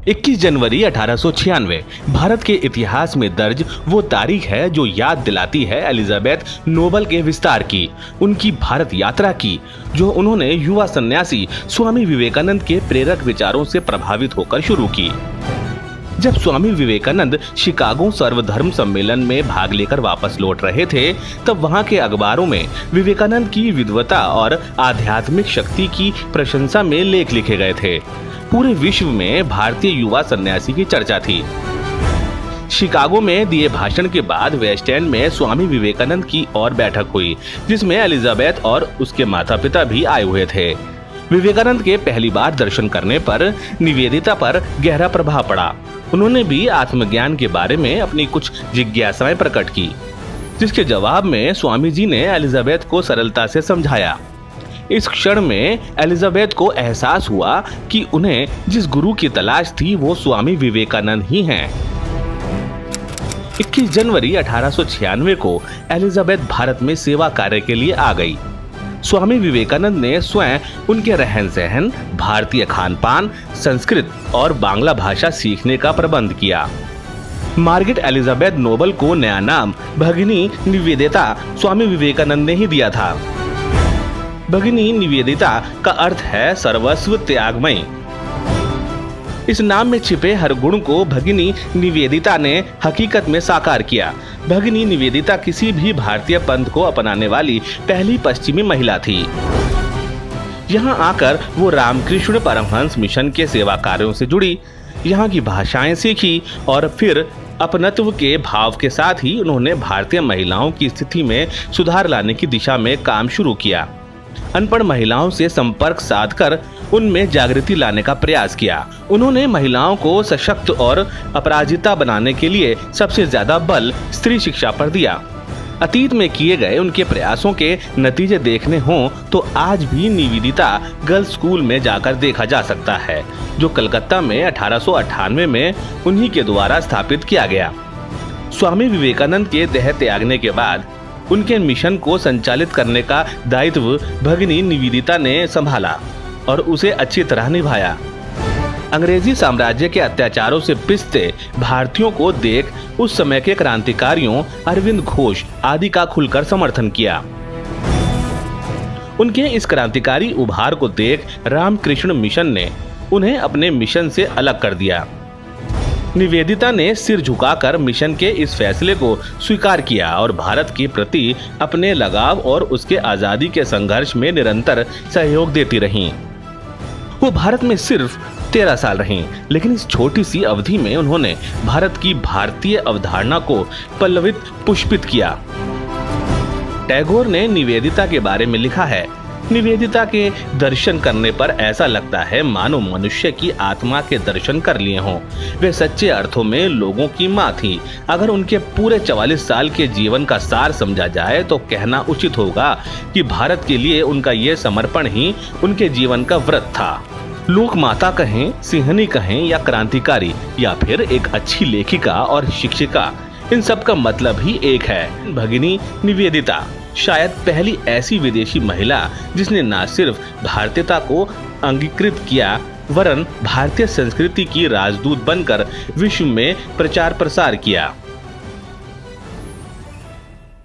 21 जनवरी 1896 भारत के इतिहास में दर्ज वो तारीख है जो याद दिलाती है एलिजाबेथ नोबल के विस्तार की, उनकी भारत यात्रा की, जो उन्होंने युवा सन्यासी स्वामी विवेकानंद के प्रेरक विचारों से प्रभावित होकर शुरू की। जब स्वामी विवेकानंद शिकागो सर्वधर्म सम्मेलन में भाग लेकर वापस लौट रहे थे, तब वहां के अखबारों में विवेकानंद की विद्वता और आध्यात्मिक शक्ति की प्रशंसा में लेख लिखे गए थे। पूरे विश्व में भारतीय युवा सन्यासी की चर्चा थी। शिकागो में दिए भाषण के बाद वेस्ट एंड में स्वामी विवेकानंद की और बैठक हुई, जिसमें एलिजाबेथ और उसके माता पिता भी आए हुए थे। विवेकानंद के पहली बार दर्शन करने पर निवेदिता पर गहरा प्रभाव पड़ा। उन्होंने भी आत्मज्ञान के बारे में अपनी कुछ जिज्ञासाएं प्रकट की, जिसके जवाब में स्वामी जी ने एलिजाबेथ को सरलता से समझाया। इस क्षण में एलिजाबेथ को एहसास हुआ कि उन्हें जिस गुरु की तलाश थी वो स्वामी विवेकानंद ही हैं। 21 जनवरी 1896 को एलिजाबेथ भारत में सेवा कार्य के लिए आ गई। स्वामी विवेकानंद ने स्वयं उनके रहन सहन, भारतीय खान पान, संस्कृत और बांग्ला भाषा सीखने का प्रबंध किया। मार्गरेट एलिजाबेथ नोबल को नया नाम भगिनी निवेदिता स्वामी विवेकानंद ने ही दिया था। भगिनी निवेदिता का अर्थ है सर्वस्व त्यागमय। इस नाम में छिपे हर गुण को भगिनी निवेदिता ने हकीकत में साकार किया। भगिनी निवेदिता किसी भी भारतीय पंथ को अपनाने वाली पहली पश्चिमी महिला थी। यहाँ आकर वो रामकृष्ण परमहंस मिशन के सेवा कार्यों से जुड़ी, यहाँ की भाषाएं सीखी और फिर अपनत्व के भाव के साथ ही उन्होंने भारतीय महिलाओं की स्थिति में सुधार लाने की दिशा में काम शुरू किया। अनपढ़ महिलाओं से संपर्क साधकर उनमें जागृति लाने का प्रयास किया। उन्होंने महिलाओं को सशक्त और अपराजिता बनाने के लिए सबसे ज्यादा बल स्त्री शिक्षा पर दिया। अतीत में किए गए उनके प्रयासों के नतीजे देखने हों तो आज भी निवेदिता गर्ल्स स्कूल में जाकर देखा जा सकता है, जो कलकत्ता में 1898 में उन्हीं के द्वारा स्थापित किया गया। स्वामी विवेकानंद के देह त्यागने के बाद उनके मिशन को संचालित करने का दायित्व भगिनी निवेदिता ने संभाला और उसे अच्छी तरह निभाया। अंग्रेजी साम्राज्य के अत्याचारों से पिसते भारतीयों को देख उस समय के क्रांतिकारियों अरविंद घोष आदि का खुलकर समर्थन किया। उनके इस क्रांतिकारी उभार को देख रामकृष्ण मिशन ने उन्हें अपने मिशन से अलग कर दिया। निवेदिता ने सिर झुकाकर मिशन के इस फैसले को स्वीकार किया और भारत के प्रति अपने लगाव और उसके आजादी के संघर्ष में निरंतर सहयोग देती रहीं। वो भारत में सिर्फ 13 साल रहीं, लेकिन इस छोटी सी अवधि में उन्होंने भारत की भारतीय अवधारणा को पल्लवित पुष्पित किया। टैगोर ने निवेदिता के बारे में लिखा है, निवेदिता के दर्शन करने पर ऐसा लगता है मानो मनुष्य की आत्मा के दर्शन कर लिए हों। वे सच्चे अर्थों में लोगों की माँ थी। अगर उनके पूरे 44 साल के जीवन का सार समझा जाए तो कहना उचित होगा कि भारत के लिए उनका ये समर्पण ही उनके जीवन का व्रत था। लोक माता कहें, सिंहनी कहें या क्रांतिकारी या फिर एक अच्छी लेखिका और शिक्षिका, इन सब का मतलब ही एक है, भगिनी निवेदिता शायद पहली ऐसी विदेशी महिला जिसने न सिर्फ भारतीयता को अंगीकृत किया वरन भारतीय संस्कृति की राजदूत बनकर विश्व में प्रचार प्रसार किया।